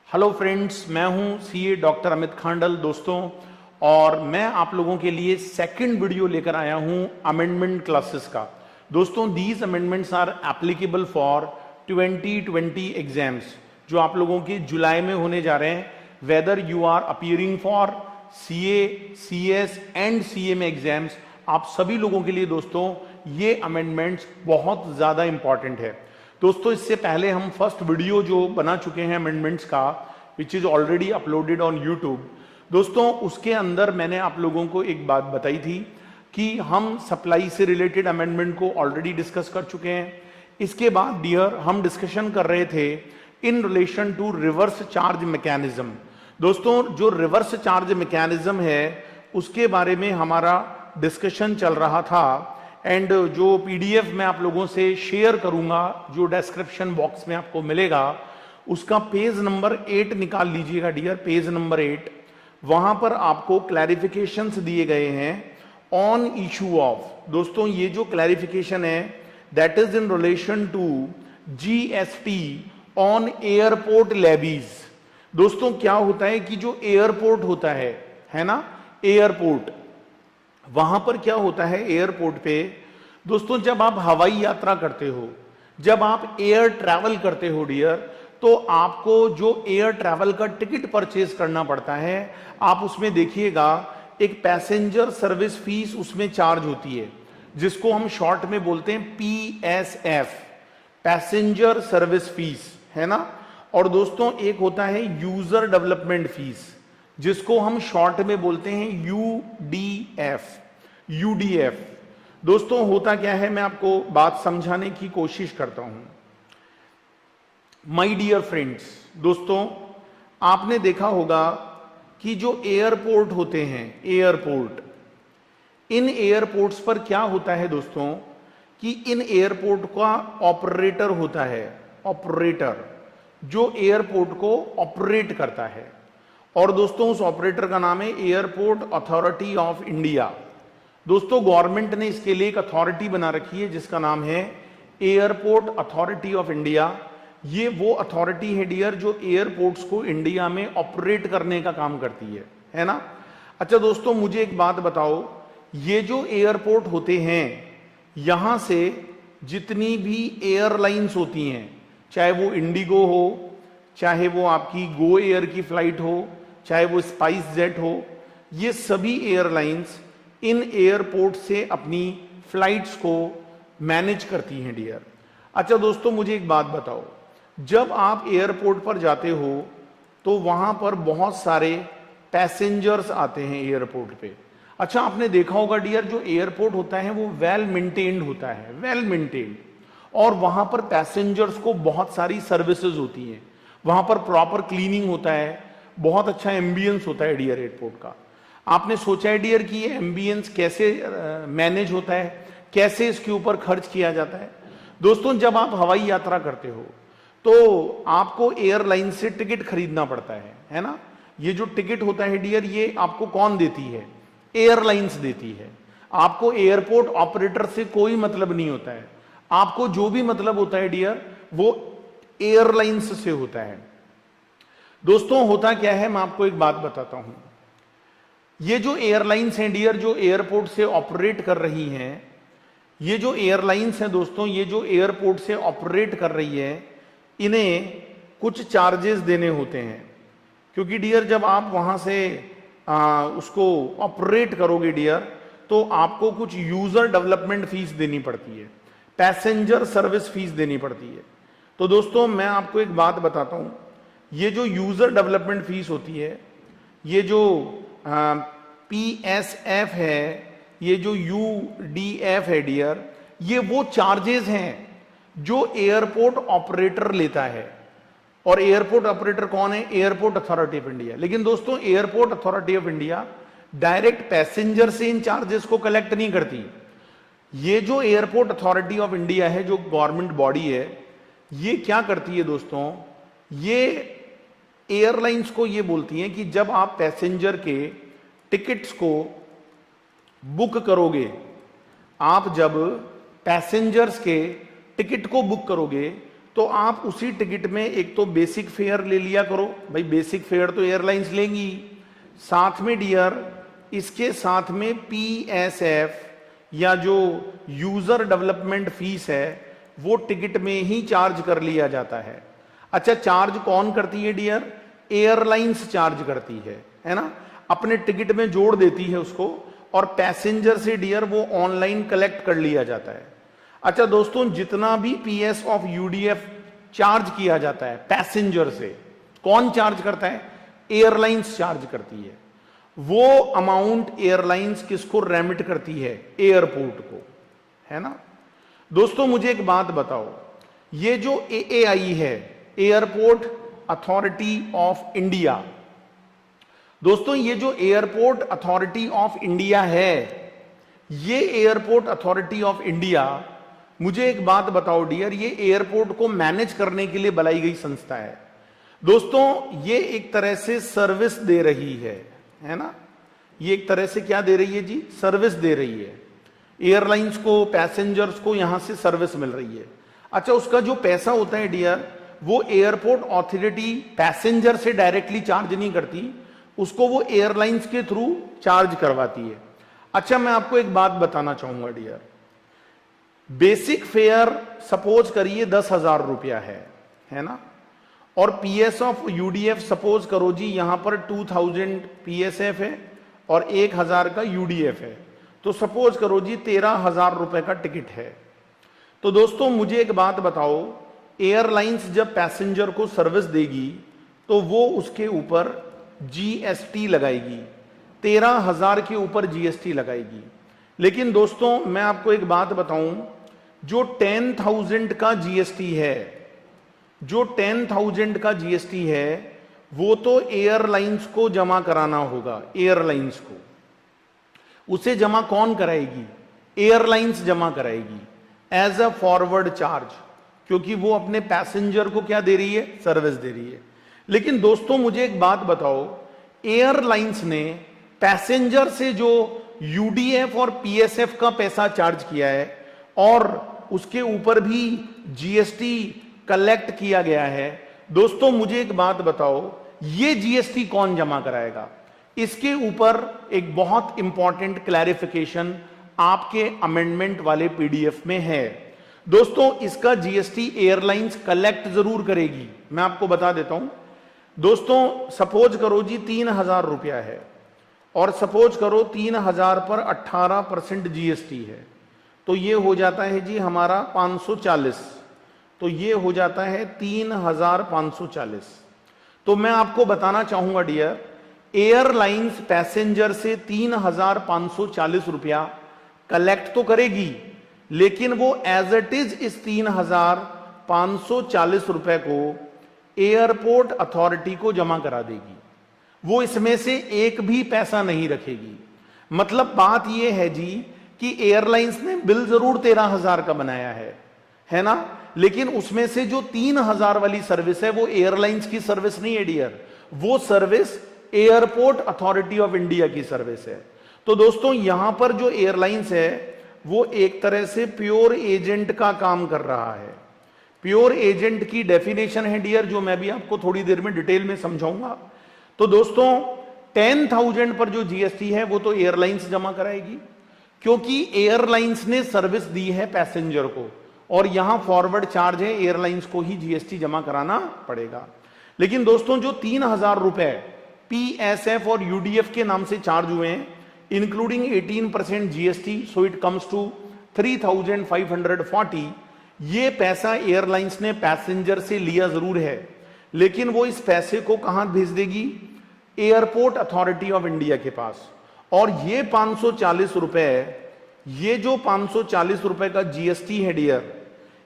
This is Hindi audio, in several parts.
हेलो फ्रेंड्स, मैं हूं सीए डॉक्टर अमित खांडल दोस्तों। और मैं आप लोगों के लिए सेकंड वीडियो लेकर आया हूं अमेंडमेंट क्लासेस का। दोस्तों, these amendments are applicable for 2020 exams जो आप लोगों के जुलाई में होने जा रहे हैं। Whether you are appearing for CA, CS and CMA exams, आप सभी लोगों के लिए दोस्तों ये अमेंडमेंट्स बहुत ज्यादा इंपॉर्टेंट है। दोस्तों, इससे पहले हम फर्स्ट वीडियो जो बना चुके हैं अमेंडमेंट्स का, which is already uploaded on YouTube. दोस्तों, उसके अंदर मैंने आप लोगों को एक बात बताई थी कि हम सप्लाई से रिलेटेड अमेंडमेंट को ऑलरेडी डिस्कस कर चुके हैं। इसके बाद डियर हम डिस्कशन कर रहे थे in relation to reverse charge mechanism. दोस्तों, जो रिवर्स चार्ज मैकेनिज्म है उसके बारे में हमारा डिस्कशन चल रहा था। एंड जो पीडीएफ मैं आप लोगों से शेयर करूंगा, जो डिस्क्रिप्शन बॉक्स में आपको मिलेगा, उसका पेज नंबर 8 निकाल लीजिएगा डियर, पेज नंबर 8। वहां पर आपको क्लैरिफिकेशंस दिए गए हैं ऑन इशू ऑफ। दोस्तों, ये जो क्लैरिफिकेशन है that is in relation to GST on airport levies. दोस्तों, क्या होता है कि जो एयरपोर्ट होता है ना, एयरपोर्ट, वहां पर क्या होता है एयरपोर्ट पे दोस्तों, जब आप हवाई यात्रा करते हो, जब आप एयर ट्रैवल करते हो डियर, तो आपको जो एयर ट्रैवल का टिकट परचेज करना पड़ता है। आप उसमें देखिएगा एक पैसेंजर सर्विस फीस उसमें चार्ज होती है, जिसको हम शॉर्ट में बोलते हैं पीएसएफ, पैसेंजर सर्विस फीस, है ना। और दोस्तों, एक होता है यूजर डेवलपमेंट फीस, जिसको हम शॉर्ट में बोलते हैं यूडीएफ। दोस्तों, होता क्या है, मैं आपको बात समझाने की कोशिश करता हूं। माय डियर फ्रेंड्स, दोस्तों, आपने देखा होगा कि जो एयरपोर्ट होते हैं, एयरपोर्ट, इन एयरपोर्ट्स पर क्या होता है दोस्तों कि इन एयरपोर्ट का ऑपरेटर होता है, ऑपरेटर जो एयरपोर्ट को ऑपरेट करता है। और दोस्तों, उस ऑपरेटर का नाम है एयरपोर्ट अथॉरिटी ऑफ इंडिया। दोस्तों, गवर्नमेंट ने इसके लिए एक अथॉरिटी बना रखी है जिसका नाम है एयरपोर्ट अथॉरिटी ऑफ इंडिया। ये वो अथॉरिटी है डियर जो एयरपोर्ट्स को इंडिया में ऑपरेट करने का काम करती है ना। अच्छा दोस्तों, मुझे एक बात बताओ, ये जो एयरपोर्ट होते हैं, यहां से जितनी भी एयरलाइंस होती हैं, चाहे वो इंडिगो हो, चाहे वो आपकी गो एयर की फ्लाइट हो, चाहे वो स्पाइस जेट हो, ये सभी एयरलाइंस इन एयरपोर्ट से अपनी फ्लाइट्स को मैनेज करती हैं डियर। अच्छा दोस्तों, मुझे एक बात बताओ, जब आप एयरपोर्ट पर जाते हो तो वहां पर बहुत सारे पैसेंजर्स आते हैं एयरपोर्ट पे। अच्छा, आपने देखा होगा डियर, जो एयरपोर्ट होता है वो वेल मेंटेन्ड होता है, वेल मेंटेन्ड, और वहां पर पैसेंजर्स को बहुत सारी सर्विसेज होती हैं। वहां पर प्रॉपर क्लीनिंग होता है, बहुत अच्छा एम्बियंस होता है डियर एयरपोर्ट का। आपने सोचा है डियर कि ये एम्बियंस कैसे मैनेज होता है, कैसे इसके ऊपर खर्च किया जाता है? दोस्तों, जब आप हवाई यात्रा करते हो तो आपको एयरलाइन से टिकट खरीदना पड़ता है ना। ये जो टिकट होता है डियर, ये आपको कौन देती है? एयरलाइंस देती है। आपको एयरपोर्ट ऑपरेटर से कोई मतलब नहीं होता है। आपको जो भी मतलब होता है डियर, वो एयरलाइंस से होता है। दोस्तों, होता क्या है, मैं आपको एक बात बताता हूं। ये जो एयरलाइंस हैं डियर, जो एयरपोर्ट से ऑपरेट कर रही हैं, ये जो एयरलाइंस हैं दोस्तों, ये जो एयरपोर्ट से ऑपरेट कर रही है, इन्हें कुछ चार्जेस देने होते हैं। क्योंकि डियर, जब आप वहां से उसको ऑपरेट करोगे डियर, तो आपको कुछ यूजर डेवलपमेंट फीस देनी पड़ती है, पैसेंजर सर्विस फीस देनी पड़ती है। तो दोस्तों, मैं आपको एक बात बताता हूं, ये जो यूजर डेवलपमेंट फीस होती है, ये जो पीएसएफ है, ये जो यूडीएफ है डियर, ये वो चार्जेस हैं जो एयरपोर्ट ऑपरेटर लेता है। और एयरपोर्ट ऑपरेटर कौन है? Airport authority of India. लेकिन दोस्तों, airport authority of India direct passenger से इन चार्जेस को कलेक्ट नहीं करती। ये जो एयरपोर्ट अथॉरिटी ऑफ इंडिया है, जो गवर्नमेंट बॉडी है, ये क्या करती है दोस्तों, ये एयरलाइंस को ये बोलती हैं कि जब आप पैसेंजर के टिकट्स को बुक करोगे, आप जब पैसेंजर्स के टिकट को बुक करोगे, तो आप उसी टिकट में एक तो बेसिक फेयर ले लिया करो, भाई बेसिक फेयर तो एयरलाइंस लेंगी, साथ में डियर इसके साथ में PSF या जो यूजर डेवलपमेंट फीस है वो टिकट में ही चार्ज कर लिया जाता है। अच्छा, चार्ज कौन करती है डियर? एयरलाइंस चार्ज करती है ना, अपने टिकट में जोड़ देती है उसको, और पैसेंजर से डियर वो ऑनलाइन कलेक्ट कर लिया जाता है। अच्छा दोस्तों, जितना भी PS ऑफ UDF चार्ज किया जाता है पैसेंजर से, कौन चार्ज करता है? एयरलाइंस चार्ज करती है। वो अमाउंट एयरलाइंस किसको रेमिट करती है? एयरपोर्ट को, है ना। दोस्तों मुझे एक बात बताओ, ये जो AAI है, एयरपोर्ट अथॉरिटी ऑफ इंडिया, दोस्तों ये जो एयरपोर्ट अथॉरिटी ऑफ इंडिया है, ये एयरपोर्ट अथॉरिटी ऑफ इंडिया, मुझे एक बात बताओ डियर, ये एयरपोर्ट को मैनेज करने के लिए बनाई गई संस्था है। दोस्तों ये एक तरह से सर्विस दे रही है ना, ये एक तरह से क्या दे रही है जी? सर्विस दे रही है एयरलाइंस को, पैसेंजर्स को यहां से सर्विस मिल रही है। अच्छा, उसका जो पैसा होता है डियर, वो एयरपोर्ट अथॉरिटी पैसेंजर से डायरेक्टली चार्ज नहीं करती, उसको वो एयरलाइंस के थ्रू चार्ज करवाती है। अच्छा, मैं आपको एक बात बताना चाहूंगा डियर, बेसिक फेयर सपोज करिए 10,000 रुपया है ना, और PS ऑफ UDF सपोज करो जी यहां पर 2000 PSF है और 1000 का UDF है, तो सपोज करो जी 13,000 रुपए का टिकट है। तो दोस्तों मुझे एक बात बताओ, एयरलाइंस जब पैसेंजर को सर्विस देगी तो वो उसके ऊपर GST लगाएगी, 13,000 के ऊपर GST लगाएगी। लेकिन दोस्तों मैं आपको एक बात बताऊं, जो 10,000 का GST है, जो 10,000 का GST है वो तो एयरलाइंस को जमा कराना होगा, एयरलाइंस को। उसे जमा कौन कराएगी? एयरलाइंस जमा कराएगी एज अ फॉरवर्ड चार्ज, क्योंकि वो अपने पैसेंजर को क्या दे रही है? सर्विस दे रही है। लेकिन दोस्तों मुझे एक बात बताओ, एयरलाइंस ने पैसेंजर से जो UDF और PSF का पैसा चार्ज किया है और उसके ऊपर भी GST कलेक्ट किया गया है, दोस्तों मुझे एक बात बताओ, ये GST कौन जमा कराएगा? इसके ऊपर एक बहुत इंपॉर्टेंट क्लैरिफिकेशन आपके अमेंडमेंट वाले PDF में है। दोस्तों इसका GST एयरलाइंस कलेक्ट जरूर करेगी, मैं आपको बता देता हूं। दोस्तों सपोज करो जी 3,000 रुपया है, और सपोज करो 3,000 पर 18% GST है, तो ये हो जाता है जी हमारा 540, तो ये हो जाता है 3,540। तो मैं आपको बताना चाहूंगा डियर, एयरलाइंस पैसेंजर से 3,540 रुपया कलेक्ट तो करेगी, लेकिन वो एज इट इज इस 3,540 रुपए को एयरपोर्ट अथॉरिटी को जमा करा देगी। वो इसमें से एक भी पैसा नहीं रखेगी। मतलब बात यह है जी कि एयरलाइंस ने बिल जरूर 13,000 का बनाया है ना, लेकिन उसमें से जो 3,000 वाली सर्विस है वो एयरलाइंस की सर्विस नहीं है डियर, वो service airport authority of India की सर्विस है। तो दोस्तों यहां पर जो एयरलाइंस है वो एक तरह से प्योर एजेंट का काम कर रहा है। प्योर एजेंट की डेफिनेशन है डियर, जो मैं भी आपको थोड़ी देर में डिटेल में समझाऊंगा। तो दोस्तों 10,000 पर जो GST है वो तो एयरलाइंस जमा कराएगी, क्योंकि एयरलाइंस ने सर्विस दी है पैसेंजर को, और यहां फॉरवर्ड चार्ज है, एयरलाइंस को ही GST जमा कराना पड़ेगा। लेकिन दोस्तों जो 3,000 रुपए PSF और UDF के नाम से चार्ज हुए हैं, including 18% GST, so it comes to 3,540, ये पैसा एयरलाइंस ने पैसेंजर से लिया जरूर है, लेकिन वो इस पैसे को कहां भेज देगी? एयरपोर्ट अथॉरिटी ऑफ इंडिया के पास। और ये 540 रुपए, ये जो 540 रुपए का GST है डियर,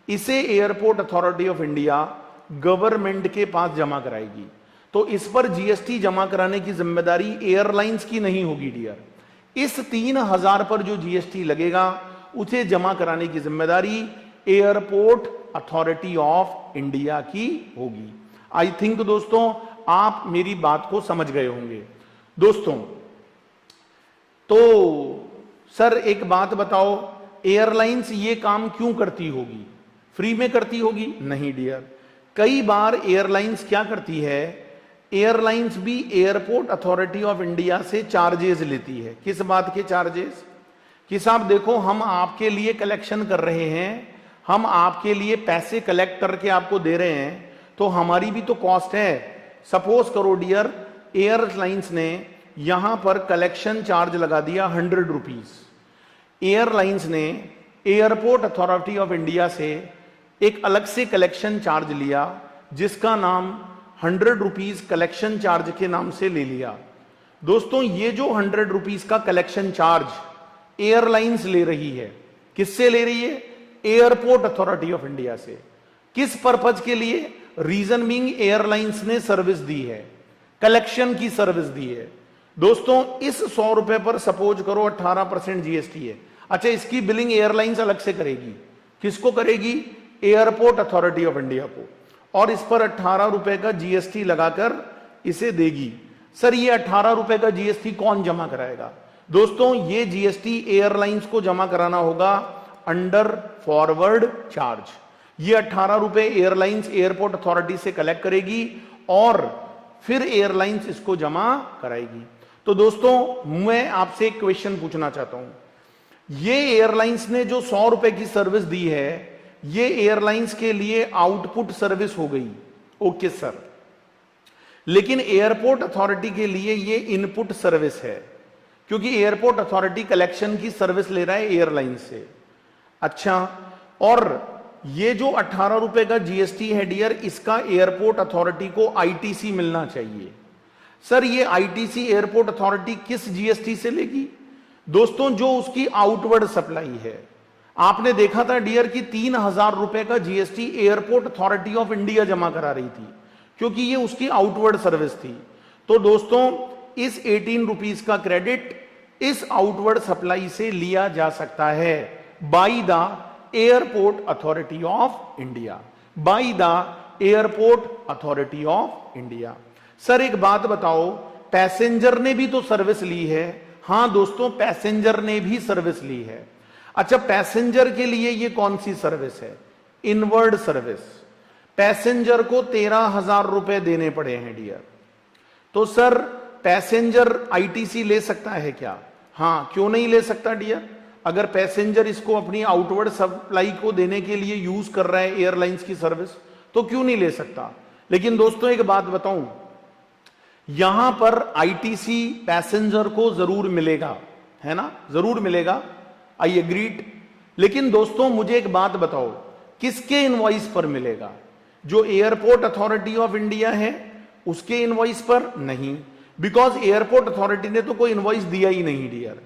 इसे airport authority of India government के पास जमा कराएगी। तो इस पर GST जमा कराने की जिम्मेदारी एयरलाइंस की नहीं होगी डियर। इस 3,000 पर जो GST लगेगा उसे जमा कराने की जिम्मेदारी एयरपोर्ट अथॉरिटी ऑफ इंडिया की होगी। आई थिंक दोस्तों आप मेरी बात को समझ गए होंगे। दोस्तों तो सर एक बात बताओ, एयरलाइंस ये काम क्यों करती होगी? फ्री में करती होगी? नहीं डियर। कई बार एयरलाइंस क्या करती है, एयरलाइंस भी एयरपोर्ट अथॉरिटी ऑफ इंडिया से चार्जेस लेती है। किस बात के चार्जेस? कि साहब देखो, हम आपके लिए कलेक्शन कर रहे हैं, हम आपके लिए पैसे कलेक्ट करके आपको दे रहे हैं, तो हमारी भी तो कॉस्ट है। सपोज करो डियर, एयरलाइंस ने यहां पर कलेक्शन चार्ज लगा दिया 100 रुपीज। एयरलाइंस ने एयरपोर्ट अथॉरिटी ऑफ इंडिया से एक अलग से कलेक्शन चार्ज लिया, जिसका नाम 100 रुपीज कलेक्शन चार्ज के नाम से ले लिया। दोस्तों, ये जो 100 रुपीज का कलेक्शन चार्ज एयरलाइंस ले रही है, किससे ले रही है? एयरपोर्ट अथॉरिटी ऑफ इंडिया से। किस पर्पज के लिए? रीजन बीइंग एयरलाइंस ने सर्विस दी है, कलेक्शन की सर्विस दी है। दोस्तों, इस 100 रुपए पर सपोज करो 18% जीएसटी है। अच्छा, इसकी बिलिंग एयरलाइंस अलग से करेगी। किसको करेगी? एयरपोर्ट अथॉरिटी ऑफ इंडिया को। और इस पर 18 रुपए का जीएसटी लगाकर इसे देगी। सर, ये 18 रुपए का जीएसटी कौन जमा कराएगा? दोस्तों, ये जीएसटी एयरलाइंस को जमा कराना होगा अंडर फॉरवर्ड चार्ज। ये 18 रुपए एयरलाइंस एयरपोर्ट अथॉरिटी से कलेक्ट करेगी और फिर एयरलाइंस इसको जमा कराएगी। तो दोस्तों, मैं आपसे एक क्वेश्चन पूछना चाहता हूं, ये एयरलाइंस ने जो 100 रुपए की सर्विस दी है, ये एयरलाइंस के लिए आउटपुट सर्विस हो गई। ओके सर, लेकिन एयरपोर्ट अथॉरिटी के लिए ये इनपुट सर्विस है, क्योंकि एयरपोर्ट अथॉरिटी कलेक्शन की सर्विस ले रहा है एयरलाइन से। अच्छा, और ये जो 18 रुपए का जीएसटी है डियर, इसका एयरपोर्ट अथॉरिटी को आईटीसी मिलना चाहिए। सर, ये आईटीसी एयरपोर्ट अथॉरिटी किस जीएसटी से लेगी? दोस्तों, जो उसकी आउटवर्ड सप्लाई है। आपने देखा था डियर कि 3000 रुपए का GST airport authority of India जमा करा रही थी, क्योंकि ये उसकी आउटवर्ड सर्विस थी। तो दोस्तों, इस 18 रुपीज का क्रेडिट इस आउटवर्ड सप्लाई से लिया जा सकता है by the airport authority of India, by the airport authority of India. Sir, एक बात बताओ, पैसेंजर ने भी तो सर्विस ली है। हां दोस्तों, पैसेंजर ने भी सर्विस ली है। अच्छा, पैसेंजर के लिए ये कौन सी सर्विस है? Inward service. पैसेंजर को 13,000 रुपए देने पड़े हैं डियर। तो सर, पैसेंजर आईटीसी ले सकता है क्या? हां, क्यों नहीं ले सकता डियर? अगर पैसेंजर इसको अपनी आउटवर्ड सप्लाई को देने के लिए यूज कर रहा है एयरलाइंस की सर्विस, तो क्यों नहीं ले सकता? लेकिन दोस्तों, एक बात बताऊं, यहां पर आईटीसी पैसेंजर को जरूर मिलेगा, है ना, जरूर मिलेगा, आई एग्रीड। लेकिन दोस्तों, मुझे एक बात बताओ, किसके इनवॉइस पर मिलेगा? जो एयरपोर्ट अथॉरिटी ऑफ इंडिया है उसके इनवॉइस पर? नहीं, बिकॉज एयरपोर्ट अथॉरिटी ने तो कोई इनवॉइस दिया ही नहीं डियर।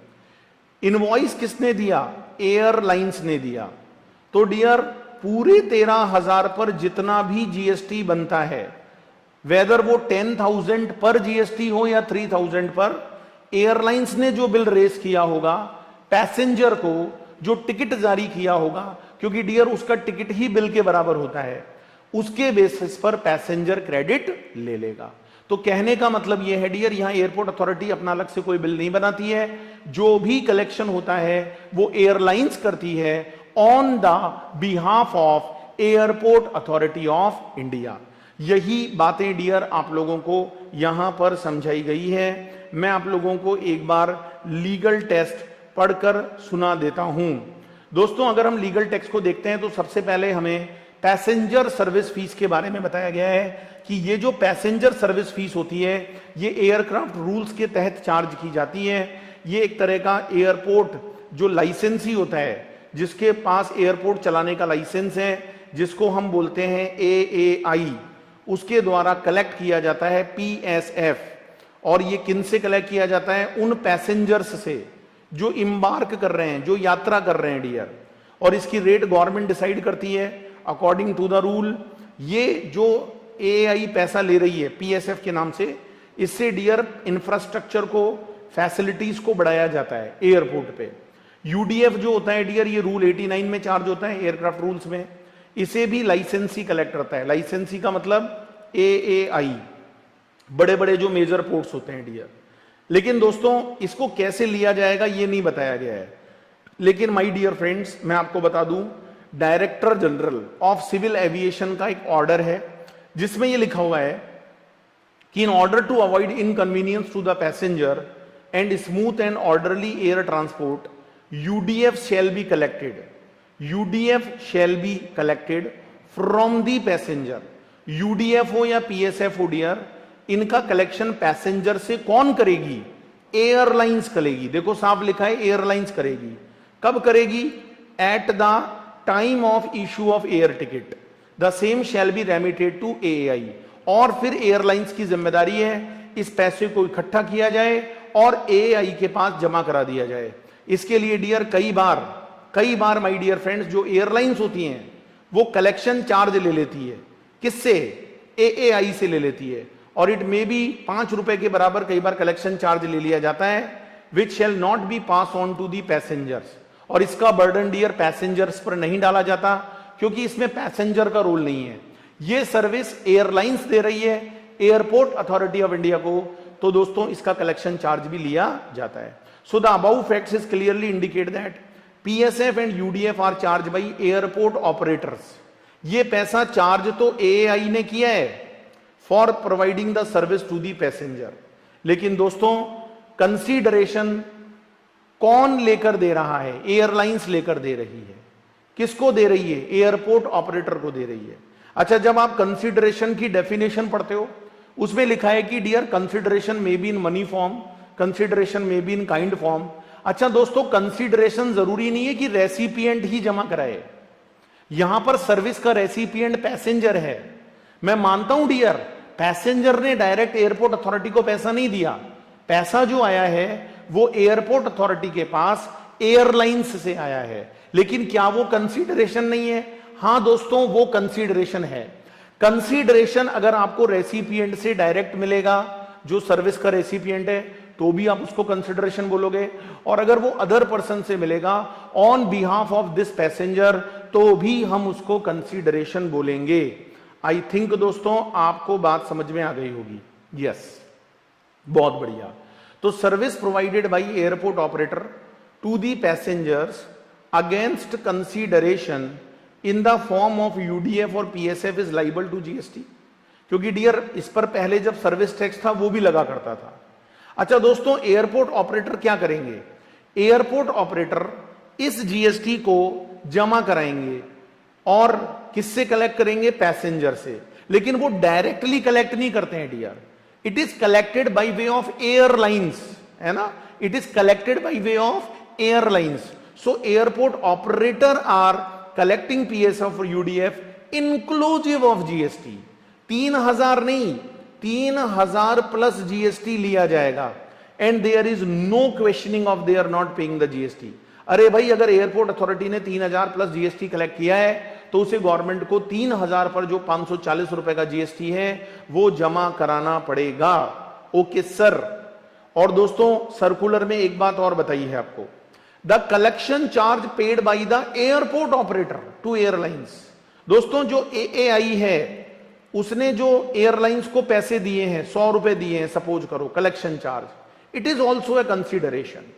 इनवॉइस किसने दिया? एयरलाइंस ने दिया। तो डियर, पूरे 13,000 पर जितना भी जीएसटी बनता है, वेदर वो 10,000 पर जीएसटी हो या 3,000 पर, एयरलाइंस ने जो बिल रेस किया होगा, पैसेंजर को जो टिकट जारी किया होगा, क्योंकि डियर उसका टिकट ही बिल के बराबर होता है, उसके बेसिस पर पैसेंजर क्रेडिट ले लेगा। तो कहने का मतलब यह है डियर, यहां एयरपोर्ट अथॉरिटी अपना अलग से कोई बिल नहीं बनाती है। जो भी कलेक्शन होता है वो एयरलाइंस करती है on the behalf of airport authority of India. यही बातें डियर आप लोगों को यहां पर समझाई गई है। मैं आप लोगों को एक बार लीगल टेस्ट पढ़कर सुना देता हूं। दोस्तों, अगर हम लीगल टेक्स्ट को देखते हैं तो सबसे पहले हमें पैसेंजर सर्विस फीस के बारे में बताया गया है कि ये जो पैसेंजर सर्विस फीस होती है, ये एयरक्राफ्ट रूल्स के तहत चार्ज की जाती है। ये एक तरह का एयरपोर्ट जो लाइसेंस ही होता है, जिसके पास एयरपोर्ट चलाने का लाइसेंस है, जिसको हम बोलते हैं AAI, उसके द्वारा कलेक्ट किया जाता है PSF। और ये किन से कलेक्ट किया जाता है? उन पैसेंजर्स से जो इम्बार्क कर रहे हैं, जो यात्रा कर रहे हैं डियर। और इसकी रेट गवर्नमेंट डिसाइड करती है अकॉर्डिंग टू द रूल। ये जो AAI पैसा ले रही है PSF के नाम से, इससे डियर इंफ्रास्ट्रक्चर को, फैसिलिटीज को बढ़ाया जाता है एयरपोर्ट पे। UDF जो होता है डियर, ये रूल 89 में चार्ज होता है एयरक्राफ्ट रूल्स में, इसे भी लाइसेंसी कलेक्ट करता है। लाइसेंसी का मतलब AAI, बड़े बड़े जो मेजर पोर्ट्स होते हैं डियर। लेकिन दोस्तों, इसको कैसे लिया जाएगा ये नहीं बताया गया है। लेकिन माय डियर फ्रेंड्स, मैं आपको बता दूं, director general of civil aviation का एक ऑर्डर है, जिसमें यह लिखा हुआ है कि in order to avoid inconvenience to the passenger and smooth and orderly air transport, UDF shall be collected, UDF shall be collected from the passenger. UDF हो या पीएसएफ हो डियर, इनका कलेक्शन पैसेंजर से कौन करेगी? एयरलाइंस करेगी। देखो साफ लिखा है एयरलाइंस करेगी। कब करेगी? At the time of issue of air ticket the same shall be remitted to AAI. और फिर एयरलाइंस की जिम्मेदारी है इस पैसे को इकट्ठा किया जाए और एएआई के पास जमा करा दिया जाए। इसके लिए डियर कई बार माय डियर फ्रेंड्स, जो एयरलाइंस होती हैं वो कलेक्शन चार्ज ले लेती है। किससे? एएआई से ले लेती है, और इट मे बी 5 रुपए के बराबर कई बार कलेक्शन चार्ज ले लिया जाता है, which shall not be pass on to the passengers. और इसका बर्डन डियर पैसेंजर्स पर नहीं डाला जाता, क्योंकि इसमें पैसेंजर का रोल नहीं है। यह सर्विस एयरलाइंस दे रही है एयरपोर्ट अथॉरिटी ऑफ इंडिया को, तो दोस्तों इसका कलेक्शन चार्ज भी लिया जाता है। So the above facts is clearly indicate that PSF and UDF are charge by airport operators. ये पैसा चार्ज तो एएआई ने किया है for providing the service to the passenger, लेकिन दोस्तों कंसीडरेशन कौन लेकर दे रहा है? एयरलाइंस लेकर दे रही है। किसको दे रही है? एयरपोर्ट ऑपरेटर को दे रही है। अच्छा, जब आप कंसीडरेशन की डेफिनेशन पढ़ते हो उसमें लिखा है कि dear consideration may be in money form, consideration may be in kind form. अच्छा दोस्तों, कंसीडरेशन जरूरी नहीं है कि रेसिपिएंट ही जमा कराए। यहां पर सर्विस का रेसिपिएंट पैसेंजर है। मैं मानता हूं डियर, पैसेंजर ने डायरेक्ट एयरपोर्ट अथॉरिटी को पैसा नहीं दिया। पैसा जो आया है वो एयरपोर्ट अथॉरिटी के पास एयरलाइंस से आया है, लेकिन क्या वो कंसीडरेशन नहीं है? हां दोस्तों, वो कंसीडरेशन है। कंसीडरेशन अगर आपको रेसिपिएंट से डायरेक्ट मिलेगा, जो सर्विस का रेसिपिएंट है, तो भी आप उसको कंसीडरेशन बोलोगे, और अगर वो अदर पर्सन से मिलेगा on behalf of this passenger, तो भी हम उसको कंसीडरेशन बोलेंगे। आई थिंक दोस्तों आपको बात समझ में आ गई होगी। यस, बहुत बढ़िया। तो service provided by airport operator to the passengers against consideration in the form of UDF और PSF is liable to GST. क्योंकि डियर इस पर पहले जब सर्विस टैक्स था वो भी लगा करता था। अच्छा दोस्तों, एयरपोर्ट ऑपरेटर क्या करेंगे? एयरपोर्ट ऑपरेटर इस जीएसटी को जमा कराएंगे, और किससे कलेक्ट करेंगे? पैसेंजर से। लेकिन वो डायरेक्टली कलेक्ट नहीं करते हैं dear, it is collected by way of airlines, है ना? It is collected by way of airlines. So airport operator are collecting PSF और यूडीएफ इंक्लूसिव ऑफ जीएसटी। 3000 नहीं, 3000 प्लस जीएसटी लिया जाएगा, and there is no questioning of they are not paying the GST. अरे भाई, अगर एयरपोर्ट अथॉरिटी ने 3000 प्लस जीएसटी कलेक्ट किया है, तो उसे गवर्नमेंट को 3000 पर जो 540 रुपए का जीएसटी है वो जमा कराना पड़ेगा। Okay sir. और दोस्तों सर्कुलर में एक बात और बताई है आपको, the collection charge paid by the airport operator to airlines. दोस्तों जो एएआई है उसने जो एयरलाइंस को पैसे दिए हैं, 100 रुपए दिए हैं सपोज करो collection charge, it is also a consideration.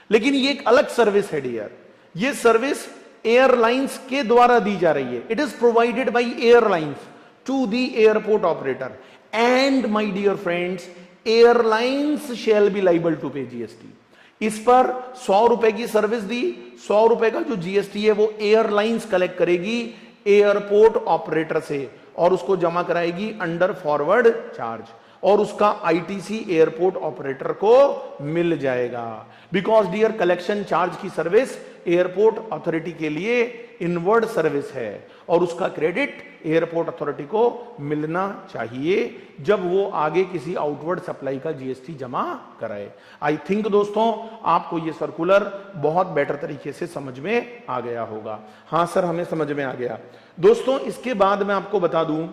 लेकिन ये एक अलग सर्विस है डियर, ये सर्विस एयरलाइंस के द्वारा दी जा रही है। It is provided by airlines to the airport operator, and my dear friends, airlines shall be liable to pay GST. इस पर 100 रुपए की सर्विस दी, 100 रुपए का जो जीएसटी है वो एयरलाइंस कलेक्ट करेगी एयरपोर्ट ऑपरेटर से, और उसको जमा कराएगी अंडर फॉरवर्ड चार्ज, और उसका आईटीसी एयरपोर्ट ऑपरेटर को मिल जाएगा। बिकॉज डियर कलेक्शन चार्ज की सर्विस एयरपोर्ट अथॉरिटी के लिए इनवर्ड सर्विस है, और उसका क्रेडिट एयरपोर्ट अथॉरिटी को मिलना चाहिए जब वो आगे किसी आउटवर्ड सप्लाई का जीएसटी जमा कराए। आई थिंक दोस्तों आपको ये सर्कुलर बहुत बेटर तरीके से समझ में आ गया होगा। हां सर, हमें समझ में आ गया। दोस्तों इसके बाद मैं आपको बता दूं,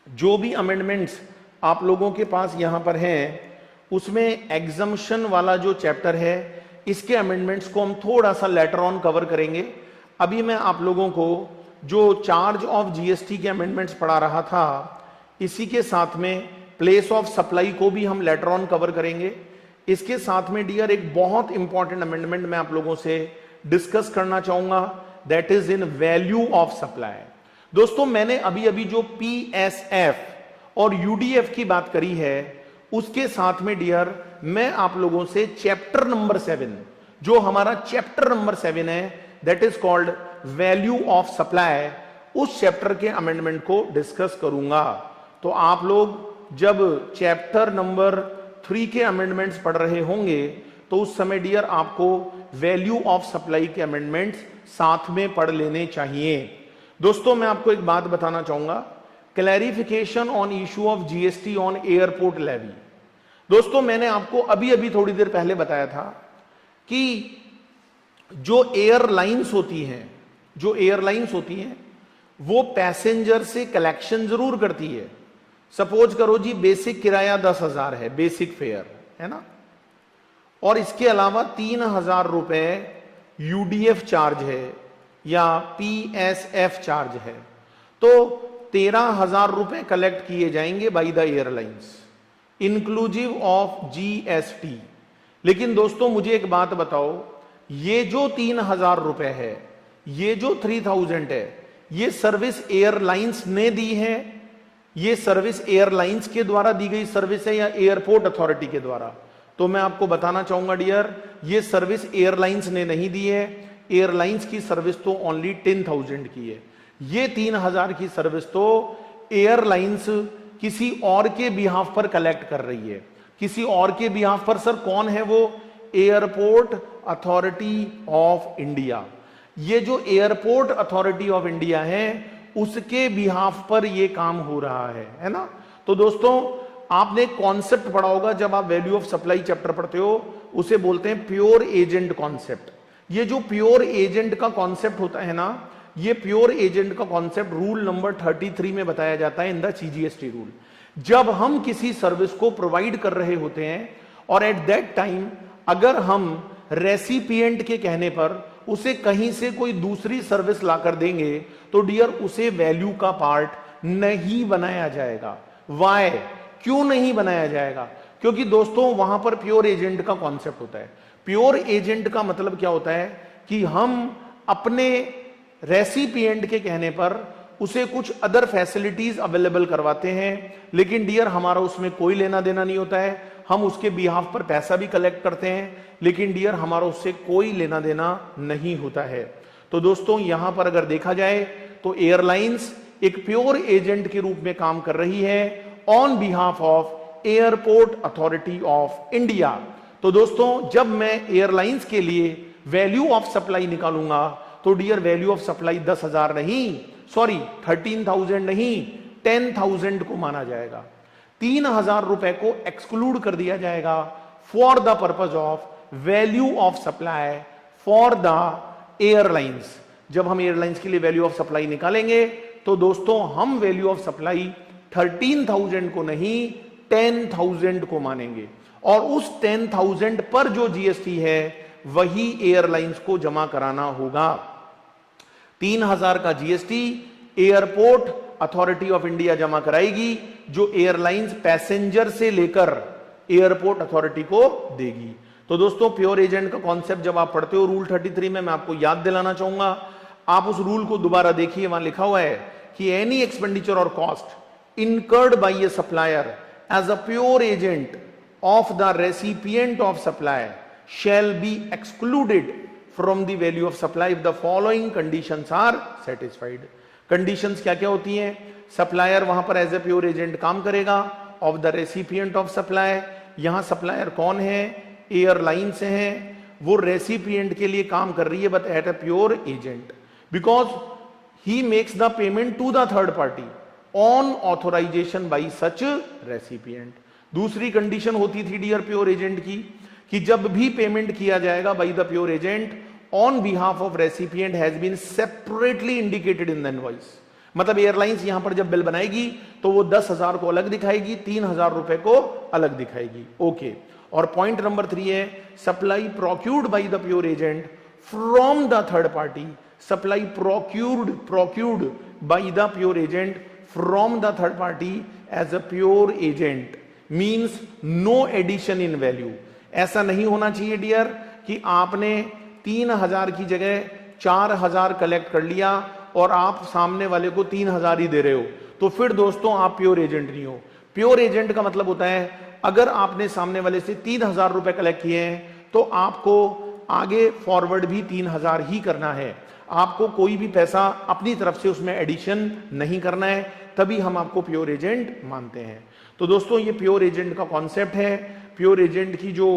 जो भी अमेंडमेंट्स आप लोगों के पास यहां पर हैं, उसमें एग्जम्पशन वाला जो चैप्टर है, इसके अमेंडमेंट्स को हम थोड़ा सा लेटर ऑन कवर करेंगे। अभी मैं आप लोगों को जो चार्ज ऑफ जीएसटी के अमेंडमेंट्स पढ़ा रहा था, इसी के साथ में प्लेस ऑफ सप्लाई को भी हम लेटर ऑन कवर करेंगे। इसके साथ में डियर एक बहुत इंपॉर्टेंट अमेंडमेंट मैं आप लोगों से डिस्कस करना चाहूंगा, that is in value of supply. दोस्तों मैंने अभी अभी जो PSF और UDF की बात करी है, उसके साथ में डियर मैं आप लोगों से चैप्टर नंबर 7, जो हमारा चैप्टर नंबर 7 है, that is called value of supply, उस चैप्टर के अमेंडमेंट को डिस्कस करूंगा। तो आप लोग जब चैप्टर नंबर 3 के अमेंडमेंट्स पढ़ रहे होंगे तो उस समय डियर आपको वैल्यू ऑफ सप्लाई के अमेंडमेंट्स साथ में पढ़ लेने चाहिए। दोस्तों मैं आपको एक बात बताना चाहूंगा, clarification on issue of GST on airport levy. दोस्तों मैंने आपको अभी अभी थोड़ी देर पहले बताया था कि जो एयरलाइंस होती हैं वो पैसेंजर से कलेक्शन जरूर करती है। सपोज करो जी बेसिक किराया 10,000 है, बेसिक फेयर है ना, और इसके अलावा 3,000 रुपए UDF चार्ज है या PSF चार्ज है, तो 13,000 रुपए कलेक्ट किए जाएंगे bye the airlines inclusive of GST। लेकिन दोस्तों मुझे एक बात बताओ, ये जो 3,000 रुपए है, ये जो 3,000 है, ये सर्विस एयरलाइंस ने दी है, ये सर्विस एयरलाइंस के द्वारा दी गई सर्विस है या एयरपोर्ट अथॉरिटी के द्वारा? तो मैं आपको बताना चाहूंगा डियर, ये सर्विस एयरलाइंस ने नहीं दी है। एयरलाइंस की सर्विस तो ओनली 10,000 की है। ये 3,000 की सर्विस तो एयरलाइंस किसी और के बिहाफ पर कलेक्ट कर रही है। किसी और के बिहाफ पर सर कौन है वो? Airport authority of India. ये जो एयरपोर्ट अथॉरिटी ऑफ इंडिया है उसके बिहाफ पर ये काम हो रहा है ना। तो दोस्तों आपने कॉन्सेप्ट पढ़ा होगा जब आप वैल्यू ऑफ सप्लाई चैप्टर पढ़ते हो, उसे बोलते हैं प्योर एजेंट कॉन्सेप्ट। ये जो प्योर एजेंट का कॉन्सेप्ट होता है ना, ये प्योर एजेंट का कॉन्सेप्ट रूल नंबर 33 में बताया जाता है इन द CGST रूल। जब हम किसी सर्विस को प्रोवाइड कर रहे होते हैं और एट दैट टाइम अगर हम रेसिपिएंट के कहने पर उसे कहीं से कोई दूसरी सर्विस लाकर देंगे तो डियर उसे वैल्यू का पार्ट नहीं बनाया जाएगा। वाई? क्यों नहीं बनाया जाएगा? क्योंकि दोस्तों वहां पर प्योर एजेंट का कॉन्सेप्ट होता है। प्योर एजेंट का मतलब क्या होता है कि हम अपने रेसिपिएंट के कहने पर उसे कुछ अदर फैसिलिटीज अवेलेबल करवाते हैं, लेकिन डियर हमारा उसमें कोई लेना देना नहीं होता है। हम उसके बिहाफ पर पैसा भी कलेक्ट करते हैं, लेकिन डियर हमारा उससे कोई लेना देना नहीं होता है। तो दोस्तों यहां पर अगर देखा जाए तो एयरलाइंस एक प्योर एजेंट के रूप में काम कर रही है on behalf of airport authority of India. तो दोस्तों जब मैं एयरलाइंस के लिए वैल्यू ऑफ सप्लाई निकालूंगा तो डियर वैल्यू ऑफ सप्लाई 10,000 नहीं, सॉरी 13,000 नहीं, 10,000 को माना जाएगा। 3,000 रुपए को एक्सक्लूड कर दिया जाएगा for the purpose of value of supply for the airlines. जब हम एयरलाइंस के लिए वैल्यू ऑफ सप्लाई निकालेंगे तो दोस्तों हम वैल्यू ऑफ सप्लाई 13,000 को नहीं 10,000 को मानेंगे, और उस 10,000 पर जो GST है वही एयरलाइंस को जमा कराना होगा। 3,000 का GST airport authority of India जमा कराएगी, जो एयरलाइंस पैसेंजर से लेकर एयरपोर्ट अथॉरिटी को देगी। तो दोस्तों प्योर एजेंट का कॉन्सेप्ट जब आप पढ़ते हो रूल 33 में, मैं आपको याद दिलाना चाहूंगा, आप उस रूल को दोबारा देखिए। वहां लिखा हुआ है कि एनी एक्सपेंडिचर और cost incurred by a supplier as a pure agent of the recipient of supply shall be excluded from the value of supply if the following conditions are satisfied। conditions क्या क्या होती हैं? सप्लायर वहां पर एज ए प्योर एजेंट काम करेगा of the recipient of supply. यहां सप्लायर कौन है? एयरलाइन से हैं, वो रेसिपिएंट के लिए काम कर रही है but at a pure agent, because he makes the payment to the third party on authorization by such recipient. दूसरी कंडीशन होती थी डियर प्योर एजेंट की कि जब भी पेमेंट किया जाएगा by the pure agent on behalf of recipient has been separately indicated in the invoice. मतलब एयरलाइंस यहां पर जब बिल बनाएगी तो वो 10,000 को अलग दिखाएगी, 3,000 रुपए को अलग दिखाएगी। ओके। और पॉइंट नंबर 3 है supply procured by the pure agent from the third party. Supply procured by the pure agent from the third party as a pure agent means no addition in value. ऐसा नहीं होना चाहिए डियर कि आपने 3,000 की जगह 4,000 कलेक्ट कर लिया और आप सामने वाले को 3,000 ही दे रहे हो, तो फिर दोस्तों आप प्योर एजेंट नहीं हो। प्योर एजेंट का मतलब होता है अगर आपने सामने वाले से 3,000 रुपए कलेक्ट किए हैं तो आपको आगे फॉरवर्ड भी 3,000 ही करना है, आपको कोई भी पैसा अपनी तरफ से उसमें एडिशन नहीं करना है, तभी हम आपको प्योर एजेंट मानते हैं। तो दोस्तों ये प्योर एजेंट का कॉन्सेप्ट है। प्योर एजेंट की जो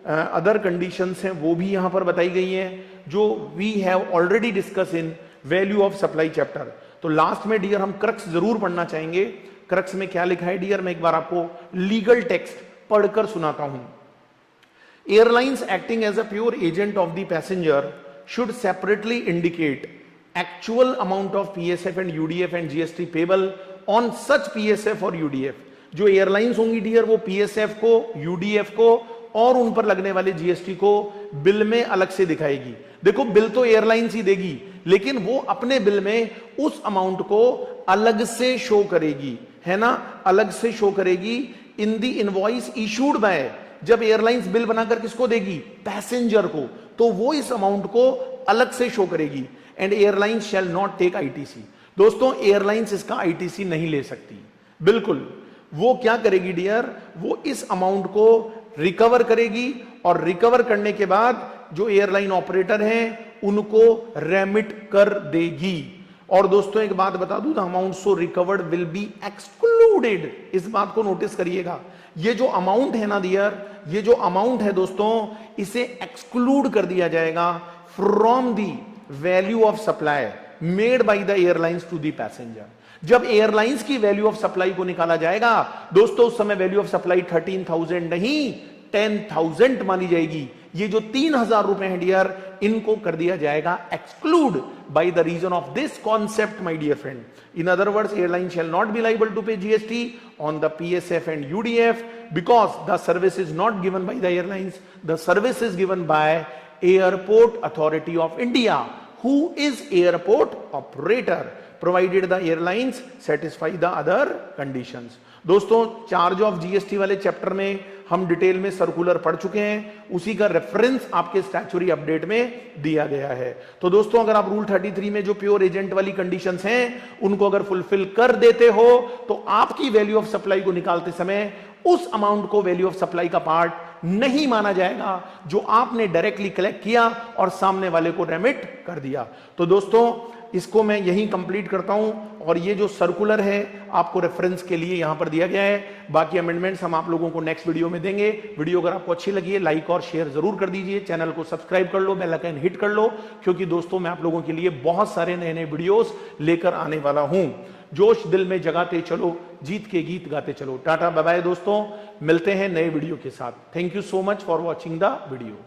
अदर कंडीशंस हैं वो भी यहां पर बताई गई हैं, जो we have already discuss in value of supply chapter. तो लास्ट में डियर हम क्रक्स जरूर पढ़ना चाहेंगे। क्रक्स में क्या लिखा है डियर, मैं एक बार आपको लीगल टेक्स्ट पढ़कर सुनाता हूं। Airlines acting as a pure agent of the passenger should separately indicate actual amount of PSF and UDF and GST payable on such PSF और UDF। जो एयरलाइंस होंगी डियर वो PSF को, UDF को और उन पर लगने वाले GST को बिल में अलग से दिखाएगी। देखो बिल तो एयरलाइंस ही देगी, लेकिन वो अपने बिल में उस अमाउंट को अलग से शो करेगी, है ना, अलग से शो करेगी इन द इनवॉइस इशूड बाय। जब एयरलाइंस बिल बनाकर किसको देगी, पैसेंजर को, तो वो इस अमाउंट को अलग से शो करेगी। And airlines shall not take ITC. दोस्तों एयरलाइंस इसका आईटीसी नहीं ले सकती, बिल्कुल। वो क्या करेगी डियर, वो इस अमाउंट को रिकवर करेगी और रिकवर करने के बाद जो एयरलाइन ऑपरेटर हैं उनको रेमिट कर देगी। और दोस्तों एक बात बता दूं, the amount so recovered will be excluded. इस बात को नोटिस करिएगा, ये जो अमाउंट है ना डियर, ये जो अमाउंट है दोस्तों, इसे एक्सक्लूड कर दिया जाएगा from the value of supply made by the airlines to the passenger. जब एयरलाइंस की वैल्यू ऑफ सप्लाई को निकाला जाएगा दोस्तों, उस समय वैल्यू ऑफ सप्लाई 13,000 नहीं 10,000 मानी जाएगी। ये जो 3,000 रुपए हैं डियर, इनको कर दिया जाएगा exclude by the reason of this concept my dear friend. In other words, airline shall not be liable to pay GST on the PSF and UDF because the service is not given by the airlines. The service is given by Airport Authority of India, who is airport operator, provided the airlines satisfy the other conditions. दोस्तों चार्ज ऑफ जीएसटी वाले चैप्टर में हम डिटेल में सर्कुलर पढ़ चुके हैं, उसी का रेफरेंस आपके स्टैच्यूटरी अपडेट में दिया गया है। तो दोस्तों अगर आप रूल 33 में जो प्योर एजेंट वाली कंडीशंस हैं उनको अगर फुलफिल कर देते हो तो आपकी वैल्यू ऑफ सप्लाई को निकालते समय उस अमाउंट को वैल्यू ऑफ सप्लाई का पार्ट नहीं माना जाएगा जो आपने डायरेक्टली कलेक्ट किया और सामने वाले को रेमिट कर दिया। तो दोस्तों इसको मैं यहीं कंप्लीट करता हूं और ये जो सर्कुलर है आपको रेफरेंस के लिए यहां पर दिया गया है। बाकी अमेंडमेंट्स हम आप लोगों को नेक्स्ट वीडियो में देंगे। वीडियो अगर आपको अच्छी लगी है लाइक और शेयर जरूर कर दीजिए, चैनल को सब्सक्राइब कर लो, बेल आइकन हिट कर लो, क्योंकि दोस्तों मैं आप लोगों के लिए बहुत सारे नए नए वीडियोस लेकर आने वाला हूं। जोश दिल में जगाते चलो, जीत के गीत गाते चलो। टाटा बाय बाय दोस्तों, मिलते हैं नए वीडियो के साथ। Thank you so much for watching the video.